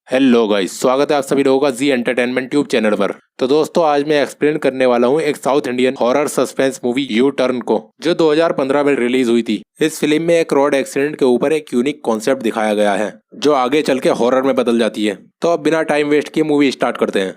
Hello guys, स्वागत है आप सभी लोगों का जी एंटरटेनमेंट ट्यूब चैनल पर। तो दोस्तों, आज मैं एक्सप्लेन करने वाला हूँ एक south Indian horror suspense movie U turn को, जो 2015 में रिलीज हुई थी। इस फिल्म में एक रोड एक्सीडेंट के ऊपर एक यूनिक कॉन्सेप्ट दिखाया गया है, जो आगे चल के हॉरर में बदल जाती है। तो अब बिना टाइम वेस्ट किए मूवी स्टार्ट करते हैं।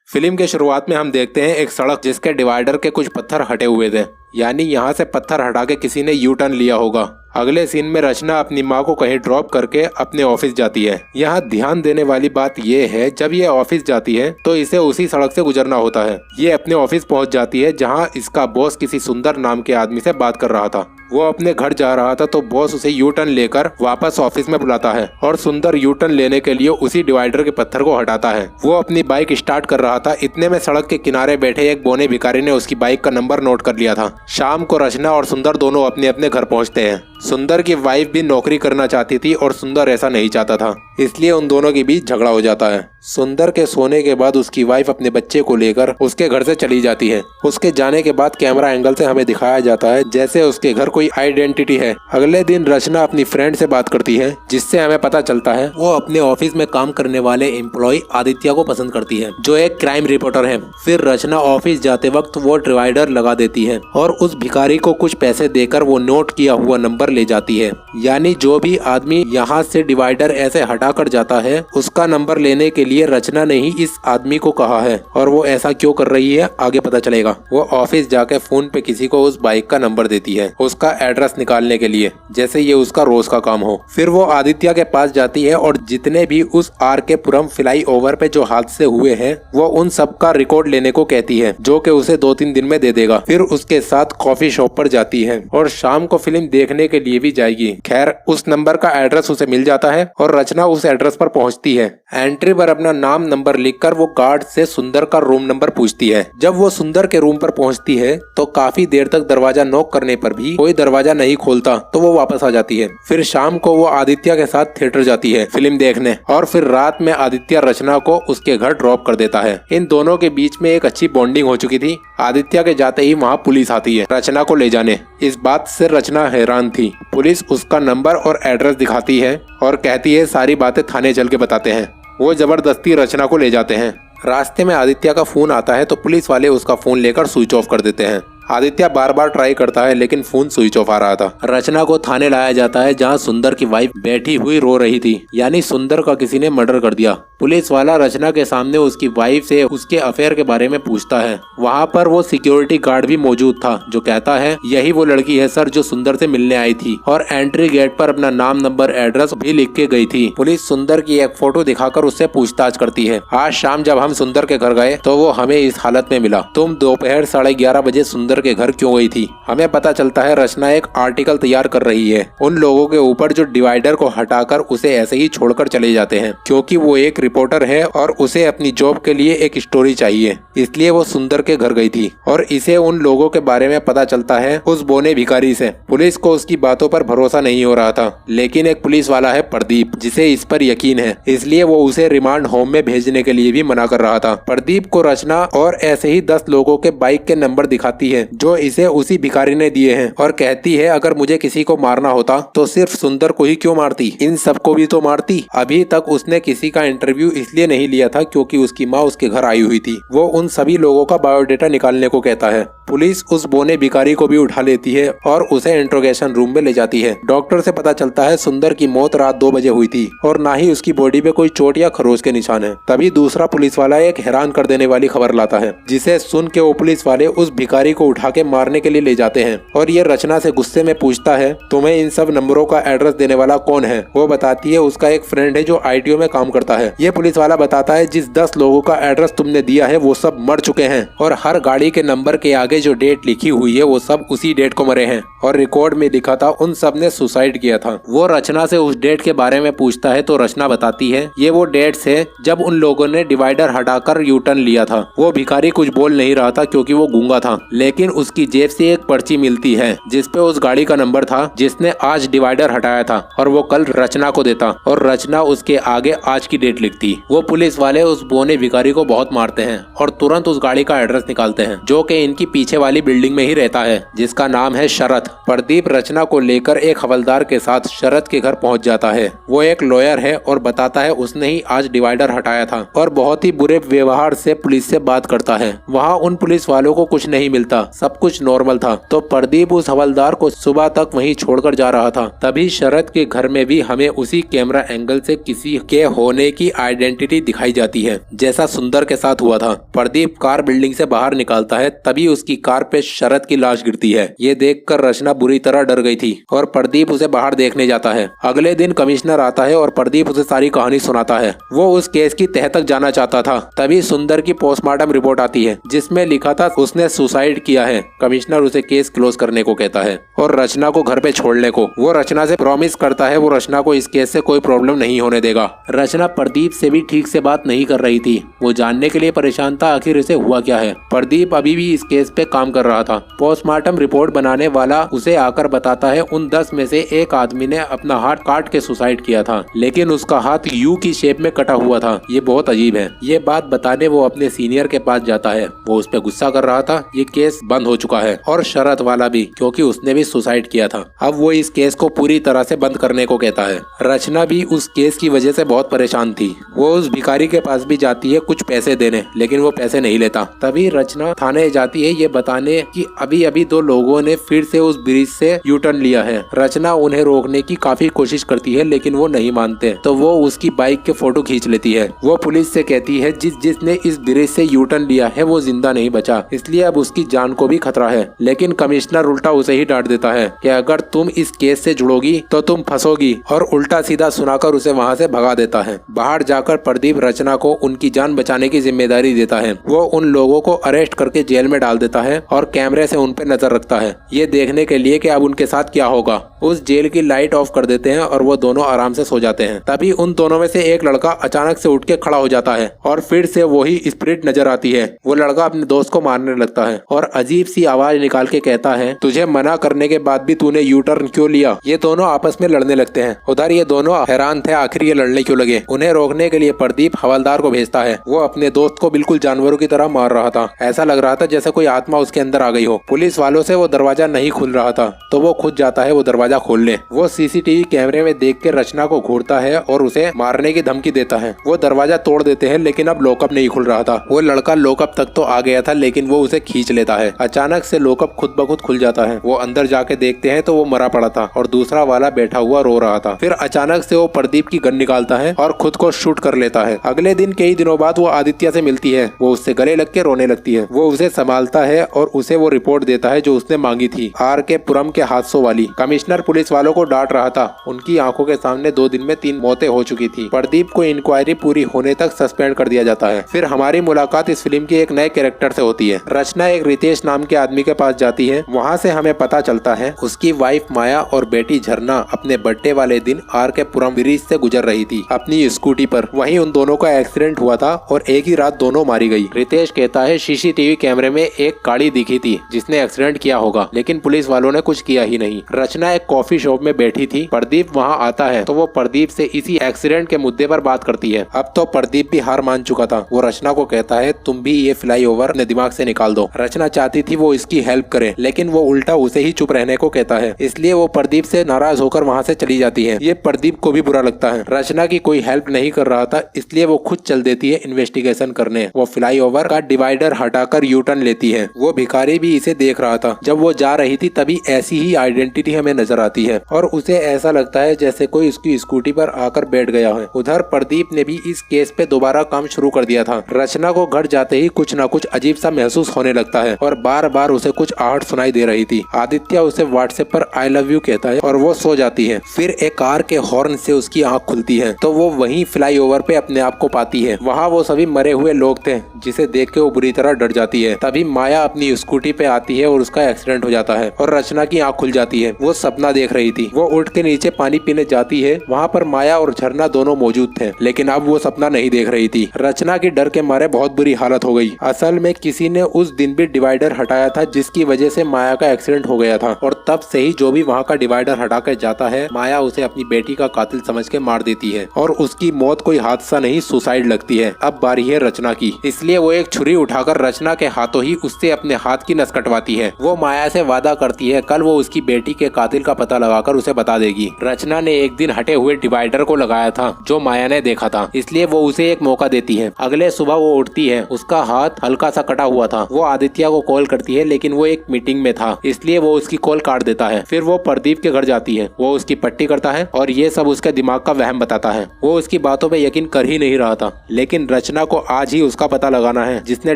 फिल्म के शुरुआत में हम देखते हैं एक सड़क जिसके डिवाइडर के कुछ पत्थर हटे हुए थे, यानी यहाँ से पत्थर हटा के किसी ने यू टर्न लिया होगा। अगले सीन में रचना अपनी माँ को कहीं ड्रॉप करके अपने ऑफिस जाती है। यहाँ ध्यान देने वाली बात ये है, जब ये ऑफिस जाती है तो इसे उसी सड़क से गुजरना होता है। ये अपने ऑफिस पहुँच जाती है, जहाँ इसका बॉस किसी सुंदर नाम के आदमी से बात कर रहा था। वो अपने घर जा रहा था तो बॉस उसे यू टर्न लेकर वापस ऑफिस में बुलाता है और सुंदर यू टर्न लेने के लिए उसी डिवाइडर के पत्थर को हटाता है। वो अपनी बाइक स्टार्ट कर रहा था, इतने में सड़क के किनारे बैठे एक बोने भिखारी ने उसकी बाइक का नंबर नोट कर लिया था। शाम को रचना और सुंदर दोनों अपने अपने घर पहुंचते हैं। सुंदर की वाइफ भी नौकरी करना चाहती थी और सुंदर ऐसा नहीं चाहता था, इसलिए उन दोनों के बीच झगड़ा हो जाता है। सुंदर के सोने के बाद उसकी वाइफ अपने बच्चे को लेकर उसके घर से चली जाती है। उसके जाने के बाद कैमरा एंगल से हमें दिखाया जाता है जैसे उसके घर कोई आइडेंटिटी है। अगले दिन रचना अपनी फ्रेंड से बात करती है, जिससे हमें पता चलता है वो अपने ऑफिस में काम करने वाले एम्प्लॉय आदित्य को पसंद करती है, जो एक क्राइम रिपोर्टर है। फिर रचना ऑफिस जाते वक्त वो डिवाइडर लगा देती है और उस भिखारी को कुछ पैसे देकर वो नोट किया हुआ नंबर ले जाती है। यानी जो भी आदमी यहाँ से डिवाइडर ऐसे हटा कर जाता है, उसका नंबर लेने के लिए रचना ने ही इस आदमी को कहा है। और वो ऐसा क्यों कर रही है आगे पता चलेगा। वो ऑफिस जाके फोन पे किसी को उस बाइक का नंबर देती है, उसका एड्रेस निकालने के लिए, जैसे ये उसका रोज का काम हो। फिर वो आदित्य के पास जाती है और जितने भी उस RK-पुरम फ्लाई ओवर पे जो हादसे हुए हैं, वो उन सब का रिकॉर्ड लेने को कहती है, जो कि उसे 2-3 दिन में दे देगा। फिर उसके साथ कॉफी शॉप पर जाती है और शाम को फिल्म देखने के लिए भी जाएगी। खैर, उस नंबर का एड्रेस उसे मिल जाता है और रचना उस एड्रेस पर पहुंचती है। एंट्री पर अपना नाम नंबर लिखकर वो गार्ड से सुंदर का रूम नंबर पूछती है। जब वो सुंदर के रूम पर पहुंचती है तो काफी देर तक दरवाजा नॉक करने पर भी कोई दरवाजा नहीं खोलता, तो वो वापस आ जाती है। फिर शाम को वो आदित्य के साथ थिएटर जाती है फिल्म देखने, और फिर रात में आदित्य रचना को उसके घर ड्रॉप कर देता है। इन दोनों के बीच में एक अच्छी बॉन्डिंग हो चुकी थी। आदित्य के जाते ही वहाँ पुलिस आती है रचना को ले जाने। इस बात से रचना हैरान थी। पुलिस उसका नंबर और एड्रेस दिखाती है और कहती है सारी बातें थाने चल के बताते हैं। वो जबरदस्ती रचना को ले जाते हैं। रास्ते में आदित्य का फोन आता है तो पुलिस वाले उसका फोन लेकर स्विच ऑफ कर देते हैं। आदित्य बार बार ट्राई करता है लेकिन फोन स्विच ऑफ आ रहा था। रचना को थाने लाया जाता है, जहां सुंदर की वाइफ बैठी हुई रो रही थी, यानी सुंदर का किसी ने मर्डर कर दिया। पुलिस वाला रचना के सामने उसकी वाइफ से उसके अफेयर के बारे में पूछता है। वहां पर वो सिक्योरिटी गार्ड भी मौजूद था, जो कहता है यही वो लड़की है सर, जो सुंदर से मिलने आई थी और एंट्री गेट पर अपना नाम नंबर एड्रेस भी लिख के गई थी। पुलिस सुंदर की एक फोटो दिखाकर उससे पूछताछ करती है। आज शाम जब हम सुंदर के घर गए तो वो हमें इस हालत में मिला। तुम दोपहर 11:30 बजे सुंदर के घर क्यों गई थी? हमें पता चलता है रचना एक आर्टिकल तैयार कर रही है उन लोगों के ऊपर जो डिवाइडर को हटाकर उसे ऐसे ही छोड़कर चले जाते हैं, क्योंकि वो एक रिपोर्टर है और उसे अपनी जॉब के लिए एक स्टोरी चाहिए, इसलिए वो सुंदर के घर गई थी। और इसे उन लोगों के बारे में पता चलता है उस बोने भिखारी से। पुलिस को उसकी बातों पर भरोसा नहीं हो रहा था, लेकिन एक पुलिस वाला है प्रदीप, जिसे इस पर यकीन है, इसलिए वो उसे रिमांड होम में भेजने के लिए भी मना कर रहा था। प्रदीप को रचना और ऐसे ही 10 लोगों के बाइक के नंबर दिखाती है, जो इसे उसी भिखारी ने दिए हैं, और कहती है अगर मुझे किसी को मारना होता तो सिर्फ सुंदर को ही क्यों मारती, इन सबको भी तो मारती। अभी तक उसने किसी का इंटरव्यू इसलिए नहीं लिया था क्योंकि उसकी माँ उसके घर आई हुई थी। वो उन सभी लोगों का बायोडेटा निकालने को कहता है। पुलिस उस बोने भिखारी को भी उठा लेती है और उसे इंट्रोगेशन रूम में ले जाती है। डॉक्टर से पता चलता है सुंदर की मौत रात 2 बजे हुई थी और ना ही उसकी बॉडी पे कोई चोट या खरोच के निशान है। तभी दूसरा पुलिस वाला एक हैरान कर देने वाली खबर लाता है, जिसे सुन के वो पुलिस वाले उस भिखारी को उठा के मारने के लिए ले जाते हैं। और ये रचना से गुस्से में पूछता है तुम्हें इन सब नंबरों का एड्रेस देने वाला कौन है? वो बताती है उसका एक फ्रेंड है जो ITO में काम करता है। ये पुलिस वाला बताता है जिस 10 लोगों का एड्रेस तुमने दिया है वो सब मर चुके हैं, और हर गाड़ी के नंबर के आगे जो डेट लिखी हुई है वो सब उसी डेट को मरे हैं, और रिकॉर्ड में लिखा था उन सब ने सुसाइड किया था। वो रचना से उस डेट के बारे में पूछता है तो रचना बताती है ये वो डेट्स है जब उन लोगों ने डिवाइडर हटाकर यू टर्न लिया था। वो भिखारी कुछ बोल नहीं रहा था क्योंकि वो गूंगा था, लेकिन उसकी जेब से एक पर्ची मिलती है जिसपे उस गाड़ी का नंबर था जिसने आज डिवाइडर हटाया था, और वो कल रचना को देता और रचना उसके आगे आज की डेट लिखती। वो पुलिस वाले उस बोने भिखारी को बहुत मारते हैं और तुरंत उस गाड़ी का एड्रेस निकालते हैं, जो कि इनकी पीछे वाली बिल्डिंग में ही रहता है, जिसका नाम है शरत। प्रदीप रचना को लेकर एक हवलदार के साथ शरद के घर पहुंच जाता है। वो एक लॉयर है और बताता है उसने ही आज डिवाइडर हटाया था और बहुत ही बुरे व्यवहार से पुलिस से बात करता है। वहाँ उन पुलिस वालों को कुछ नहीं मिलता, सब कुछ नॉर्मल था। तो प्रदीप उस हवलदार को सुबह तक वहीं छोड़कर जा रहा था। तभी शरद के घर में भी हमें उसी कैमरा एंगल से किसी के होने की आइडेंटिटी दिखाई जाती है, जैसा सुंदर के साथ हुआ था। प्रदीप कार बिल्डिंग से बाहर निकालता है, तभी उसकी कार पे शरद की लाश गिरती है। ये देखकर रचना बुरी तरह डर गई थी और प्रदीप उसे बाहर देखने जाता है। अगले दिन कमिश्नर आता है और प्रदीप उसे सारी कहानी सुनाता है। वो उस केस की तह तक जाना चाहता था। तभी सुंदर की पोस्टमार्टम रिपोर्ट आती है जिसमें लिखा था उसने सुसाइड किया है। कमिश्नर उसे केस क्लोज करने को कहता है और रचना को घर पे छोड़ने को। वो रचना से प्रॉमिस करता है वो रचना को इस केस से कोई प्रॉब्लम नहीं होने देगा। रचना प्रदीप से भी ठीक से बात नहीं कर रही थी। वो जानने के लिए परेशान था आखिर इसे हुआ क्या है। प्रदीप अभी भी इस केस पे काम कर रहा था। पोस्टमार्टम रिपोर्ट बनाने वाला उसे आकर बताता है उन 10 में से एक आदमी ने अपना हाथ काट के सुसाइड किया था, लेकिन उसका हाथ यू की शेप में कटा हुआ था। ये बहुत अजीब है। ये बात बताने वो अपने सीनियर के पास जाता है। वो उस पे गुस्सा कर रहा था। ये केस बंद हो चुका है और शरद वाला भी, क्योंकि उसने भी सुसाइड किया था। अब वो इस केस को पूरी तरह से बंद करने को कहता है। रचना भी उस केस की वजह से बहुत परेशान थी। वो उस भिखारी के पास भी जाती है कुछ पैसे देने, लेकिन वो पैसे नहीं लेता। तभी रचना थाने जाती है ये बताने कि अभी अभी 2 लोगों ने फिर से उस ब्रिज से यू टर्न लिया है। रचना उन्हें रोकने की काफी कोशिश करती है, लेकिन वो नहीं मानते। तो वो उसकी बाइक के फोटो खींच लेती है। वो पुलिस से कहती है जिसने इस ब्रिज से यू टर्न लिया है वो जिंदा नहीं बचा, इसलिए अब उसकी जान को भी खतरा है। लेकिन कमिश्नर उल्टा उसे ही डांट देता है कि अगर तुम इस केस से जुड़ोगी तो तुम फंसोगी, और उल्टा सीधा सुनाकर उसे वहाँ से भगा देता है। बाहर जाकर प्रदीप रचना को उनकी जान बचाने की जिम्मेदारी देता है। वो उन लोगों को अरेस्ट करके जेल में डाल देता है और कैमरे से उन पे नजर रखता है, ये देखने के लिए कि अब उनके साथ क्या होगा। उस जेल की लाइट ऑफ कर देते हैं और वो दोनों आराम से सो जाते हैं। तभी उन दोनों में से एक लड़का अचानक से उठ के खड़ा हो जाता है और फिर से वही स्पिरिट नजर आती है। वो लड़का अपने दोस्त को मारने लगता है और अजीब सी आवाज निकाल के कहता है तुझे मना करने के बाद भी तूने यू टर्न क्यों लिया। ये दोनों आपस में लड़ने लगते हैं। उधर ये दोनों हैरान थे आखिर ये लड़ने क्यों लगे। उन्हें रोकने के लिए प्रदीप हवलदार को भेजता है। वो अपने दोस्त को बिल्कुल जानवरों की तरह मार रहा था। ऐसा लग रहा था जैसे कोई आत्मा उसके अंदर आ गई हो। पुलिस वालों से वो दरवाजा नहीं खुल रहा था, तो वो खुद जाता है वो दरवाजा खोलने। वो सीसीटीवी कैमरे में देख के रचना को घूरता है और उसे मारने की धमकी देता है। वो दरवाजा तोड़ देते हैं, लेकिन अब लॉकअप नहीं खुल रहा था। वो लड़का लॉकअप तक तो आ गया था, लेकिन वो उसे खींच लेता है। अचानक से लॉकअप खुद ब खुद खुल जाता है। वो अंदर जाके देखते हैं तो वो मरा पड़ा था और दूसरा वाला बैठा हुआ रो रहा था। फिर अचानक से वो प्रदीप की गन निकालता है और खुद को शूट कर लेता है। अगले दिन कई दिनों बाद वो आदित्य से मिलती है। वो उससे गले लग के रोने लगती है। वो उसे संभालता है और उसे वो रिपोर्ट देता है जो उसने मांगी थी, आर.के. पुरम के हादसों वाली। कमिश्नर पुलिस वालों को डांट रहा था। उनकी आंखों के सामने 2 दिन में 3 मौतें हो चुकी थी। प्रदीप को इंक्वायरी पूरी होने तक सस्पेंड कर दिया जाता है। फिर हमारी मुलाकात इस फिल्म के एक नए कैरेक्टर से होती है। रचना एक रितेश नाम के आदमी के पास जाती है। वहाँ से हमें पता चलता है उसकी वाइफ माया और बेटी झरना अपने बर्थडे वाले दिन आर.के. पुरम ब्रिज से गुजर रही थी अपनी स्कूटी पर। वहीं उन दोनों का एक्सीडेंट हुआ था और एक ही रात दोनों मारी गई। रितेश कहता है सीसीटीवी कैमरे में एक गाड़ी दिखी थी जिसने एक्सीडेंट किया होगा, लेकिन पुलिस वालों ने कुछ किया ही नहीं। रचना एक कॉफी शॉप में बैठी थी। प्रदीप वहाँ आता है तो वो प्रदीप से इसी एक्सीडेंट के मुद्दे पर बात करती है। अब तो प्रदीप भी हार मान चुका था। वो रचना को कहता है तुम भी ये फ्लाईओवर अपने दिमाग से निकाल दो। रचना चाहती थी वो इसकी हेल्प करे, लेकिन वो उल्टा उसे ही चुप रहने को कहता है। इसलिए वो प्रदीप से नाराज होकर वहाँ से चली जाती है। ये प्रदीप को भी बुरा लगता है। रचना की कोई हेल्प नहीं कर रहा था, इसलिए वो खुद चल देती है इन्वेस्टिगेशन करने। वो फ्लाईओवर का डिवाइडर हटाकर यू टर्न लेती है। वो भिखारी भी इसे देख रहा था। जब वो जा रही थी तभी ऐसी ही आइडेंटिटी हमें नजर आती है और उसे ऐसा लगता है जैसे कोई उसकी स्कूटी पर आकर बैठ गया है। उधर प्रदीप ने भी इस केस पे दोबारा काम शुरू कर दिया था। रचना को घर जाते ही कुछ न कुछ अजीब सा महसूस होने लगता है और बार बार उसे कुछ आहट सुनाई दे रही थी। आदित्य उसे व्हाट्सएप पर आई लव यू कहता है और वो सो जाती है। फिर एक कार के हॉर्न से उसकी आंख खुलती है तो वो वहीं फ्लाईओवर पे अपने आप को पाती है। वहाँ वो सभी मरे हुए लोग थे, जिसे देख के वो बुरी तरह डर जाती है। तभी माया अपनी स्कूटी पे आती है और उसका एक्सीडेंट हो जाता है और रचना की आंख खुल जाती है। वो सपना देख रही थी। वो उठ के नीचे पानी पीने जाती है। वहाँ पर माया और झरना दोनों मौजूद थे, लेकिन अब वो सपना नहीं देख रही थी। रचना की डर के मारे बहुत बुरी हालत हो गई। असल में किसी ने उस दिन भी डिवाइडर हटाया था, जिसकी वजह से माया का एक्सीडेंट हो गया था और तब से ही जो भी वहाँ का डिवाइडर हटा कर जाता है, माया उसे अपनी बेटी का कातिल समझ के मार देती है और उसकी मौत कोई हादसा नहीं सुसाइड लगती है। अब बारी है रचना की, इसलिए वो एक छुरी उठाकर रचना के हाथों ही उससे अपने हाथ की नस कटवाती है। वो माया से वादा करती कहती है कल वो उसकी बेटी के कातिल का पता लगाकर उसे बता देगी। रचना ने एक दिन हटे हुए डिवाइडर को लगाया था जो माया ने देखा था, इसलिए वो उसे एक मौका देती है। अगले सुबह वो उठती है, उसका हाथ हल्का सा कटा हुआ था। वो आदित्य को कॉल करती है लेकिन वो एक मीटिंग में था, इसलिए वो उसकी कॉल काट देता है। फिर वो प्रदीप के घर जाती है, वो उसकी पट्टी करता है और ये सब उसके दिमाग का वहम बताता है। वो उसकी बातों पे यकीन कर ही नहीं रहा था, लेकिन रचना को आज ही उसका पता लगाना है जिसने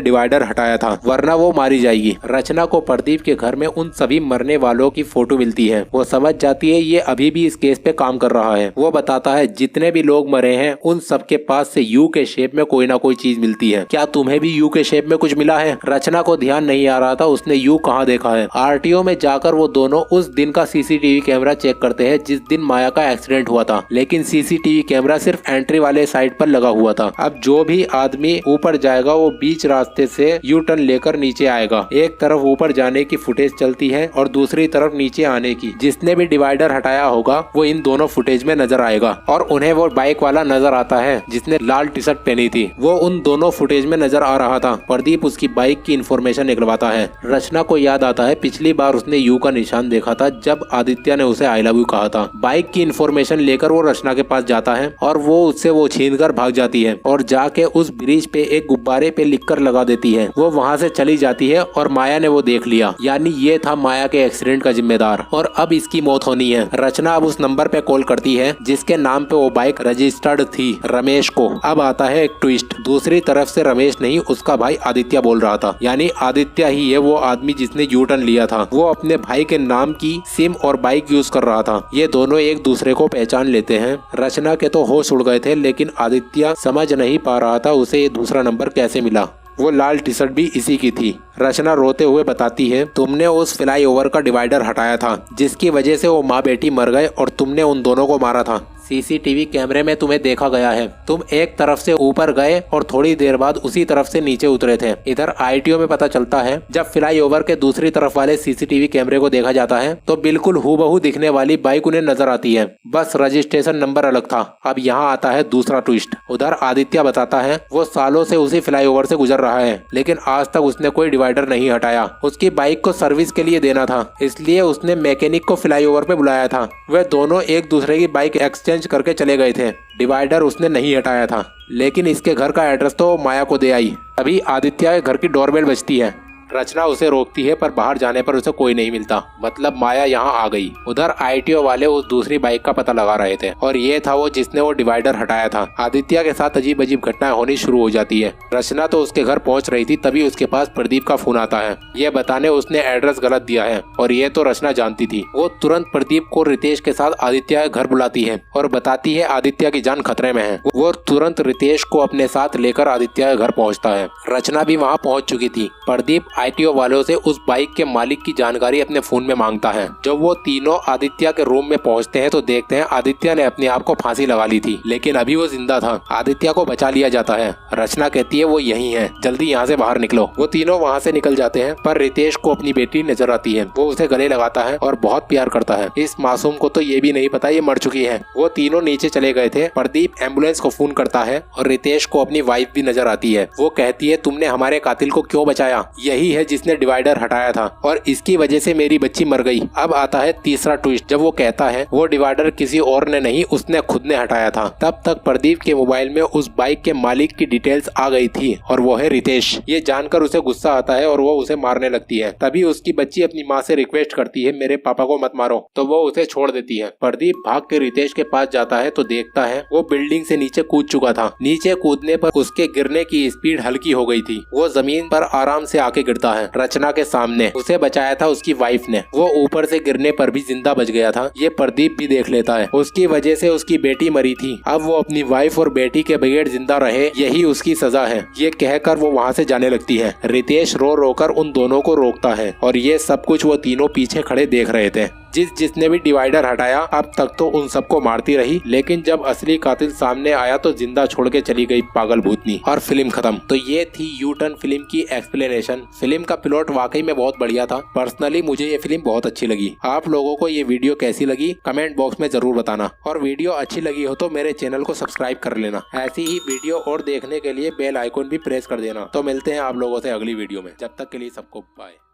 डिवाइडर हटाया था, वरना वो मारी जाएगी। रचना को प्रदीप के घर में उन सभी मरने वालों की फोटो मिलती है। वो समझ जाती है ये अभी भी इस केस पे काम कर रहा है। वो बताता है जितने भी लोग मरे हैं उन सबके पास से यू के शेप में कोई ना कोई चीज मिलती है। क्या तुम्हें भी यू के शेप में कुछ मिला है? रचना को ध्यान नहीं आ रहा था उसने यू कहाँ देखा है। आरटीओ में जाकर वो दोनों उस दिन का सीसीटीवी कैमरा चेक करते हैं जिस दिन माया का एक्सीडेंट हुआ था, लेकिन सीसीटीवी कैमरा सिर्फ एंट्री वाले साइड पर लगा हुआ था। अब जो भी आदमी ऊपर जाएगा वो बीच रास्ते से यू टर्न लेकर नीचे आएगा। एक तरफ ऊपर जाने की फुटेज चलती है और दूसरी तरफ नीचे आने की। जिसने भी डिवाइडर हटाया होगा वो इन दोनों फुटेज में नजर आएगा और उन्हें वो बाइक वाला नजर आता है जिसने लाल टी शर्ट पहनी थी, वो उन दोनों फुटेज में नजर आ रहा था। प्रदीप उसकी बाइक की इन्फॉर्मेशन निकलवाता है। रचना को याद आता है पिछली बार उसने यू का निशान देखा था जब आदित्य ने उसे आई लव यू कहा था। बाइक की इन्फॉर्मेशन लेकर वो रचना के पास जाता है और वो उससे वो छीन कर भाग जाती है और जाके उस ब्रिज पे एक गुब्बारे पे लिखकर लगा देती है। वो वहाँ से चली जाती है और माया ने वो देख लिया, यानी ये था माया के एक्सीडेंट का जिम्मेदार और अब इसकी मौत होनी है। रचना अब उस नंबर पे कॉल करती है जिसके नाम पे वो बाइक रजिस्टर्ड थी, रमेश को। अब आता है एक ट्विस्ट, दूसरी तरफ से रमेश नहीं उसका भाई आदित्य बोल रहा था, यानी आदित्य ही है वो आदमी जिसने यू टर्न लिया था। वो अपने भाई के नाम की सिम और बाइक यूज कर रहा था। ये दोनों एक दूसरे को पहचान लेते हैं। रचना के तो होश उड़ गए थे, लेकिन आदित्य समझ नहीं पा रहा था उसे ये दूसरा नंबर कैसे मिला। वो लाल टी शर्ट भी इसी की थी। रचना रोते हुए बताती है तुमने उस फ्लाईओवर का डिवाइडर हटाया था जिसकी वजह से वो माँ बेटी मर गए और तुमने उन दोनों को मारा था। सीसीटीवी कैमरे में तुम्हें देखा गया है, तुम एक तरफ से ऊपर गए और थोड़ी देर बाद उसी तरफ से नीचे उतरे थे। इधर आईटीओ में पता चलता है जब फ्लाईओवर के दूसरी तरफ वाले सीसीटीवी कैमरे को देखा जाता है तो बिल्कुल हूबहू दिखने वाली बाइक उन्हें नजर आती है, बस रजिस्ट्रेशन नंबर अलग था। अब यहाँ आता है दूसरा ट्विस्ट। उधर आदित्य बताता है वो सालों से उसी फ्लाईओवर से गुजर रहा है, लेकिन आज तक उसने कोई डिवाइडर नहीं हटाया। उसकी बाइक को सर्विस के लिए देना था, इसलिए उसने मैकेनिक को फ्लाईओवर पे बुलाया था। वे दोनों एक दूसरे की बाइक एक्सचेंज करके चले गए थे। डिवाइडर उसने नहीं हटाया था, लेकिन इसके घर का एड्रेस तो माया को दे आई। तभी आदित्य के घर की डोरबेल बजती है। रचना उसे रोकती है पर बाहर जाने पर उसे कोई नहीं मिलता, मतलब माया यहाँ आ गई। उधर आईटीओ वाले उस दूसरी बाइक का पता लगा रहे थे और ये था वो जिसने वो डिवाइडर हटाया था। आदित्य के साथ अजीब अजीब घटनाएं होनी शुरू हो जाती है। रचना तो उसके घर पहुंच रही थी, तभी उसके पास प्रदीप का फोन आता है। ये बताने उसने एड्रेस गलत दिया है और ये तो रचना जानती थी। वो तुरंत प्रदीप को रितेश के साथ आदित्य के घर बुलाती है और बताती है आदित्य की जान खतरे में है। वो तुरंत रितेश को अपने साथ लेकर आदित्य के घर पहुँचता है। रचना भी वहाँ पहुँच चुकी थी। प्रदीप आईटीओ वालों से उस बाइक के मालिक की जानकारी अपने फोन में मांगता है। जब वो तीनों आदित्य के रूम में पहुंचते हैं तो देखते हैं आदित्य ने अपने आप को फांसी लगा ली थी, लेकिन अभी वो जिंदा था। आदित्य को बचा लिया जाता है। रचना कहती है वो यही है, जल्दी यहाँ से बाहर निकलो। वो तीनों वहाँ से निकल जाते हैं, पर रितेश को अपनी बेटी नजर आती है। वो उसे गले लगाता है और बहुत प्यार करता है। इस मासूम को तो ये भी नहीं पता ये मर चुकी है। वो तीनों नीचे चले गए थे। प्रदीप एम्बुलेंस को फोन करता है और रितेश को अपनी वाइफ भी नजर आती है। वो कहती है तुमने हमारे कातिल को क्यों बचाया? यही है जिसने डिवाइडर हटाया था और इसकी वजह से मेरी बच्ची मर गई। अब आता है तीसरा ट्विस्ट, जब वो कहता है वो डिवाइडर किसी और ने नहीं उसने खुद ने हटाया था। तब तक प्रदीप के मोबाइल में उस बाइक के मालिक की डिटेल्स आ गई थी और वो है रितेश। ये जानकर उसे गुस्सा आता है और वो उसे मारने लगती है। तभी उसकी बच्ची अपनी माँ से रिक्वेस्ट करती है मेरे पापा को मत मारो, तो वो उसे छोड़ देती है। प्रदीप भाग के रितेश के पास जाता है तो देखता है वो बिल्डिंग से नीचे कूद चुका था। नीचे कूदने पर उसके गिरने की स्पीड हल्की हो गई थी। वो जमीन पर आराम से आके गिरता है। रचना के सामने उसे बचाया था उसकी वाइफ ने। वो ऊपर से गिरने पर भी जिंदा बच गया था। ये प्रदीप भी देख लेता है। उसकी वजह से उसकी बेटी मरी थी। अब वो अपनी वाइफ और बेटी के बगैर जिंदा रहे, यही उसकी सजा है। ये कहकर वो वहाँ से जाने लगती है। रितेश रो रो कर उन दोनों को रोकता है और ये सब कुछ वो तीनों पीछे खड़े देख रहे थे। जिसने भी डिवाइडर हटाया अब तक तो उन सबको मारती रही, लेकिन जब असली कातिल सामने आया तो जिंदा छोड़ के चली गई पागल भूतनी और फिल्म खत्म। तो ये थी यू टर्न फिल्म की एक्सप्लेनेशन। फिल्म का प्लॉट वाकई में बहुत बढ़िया था। पर्सनली मुझे ये फिल्म बहुत अच्छी लगी। आप लोगों को ये वीडियो कैसी लगी कमेंट बॉक्स में जरूर बताना, और वीडियो अच्छी लगी हो तो मेरे चैनल को सब्सक्राइब कर लेना। ऐसी ही वीडियो और देखने के लिए बेल आइकन भी प्रेस कर देना। तो मिलते हैं आप लोगों से अगली वीडियो में। जब तक के लिए सबको बाय।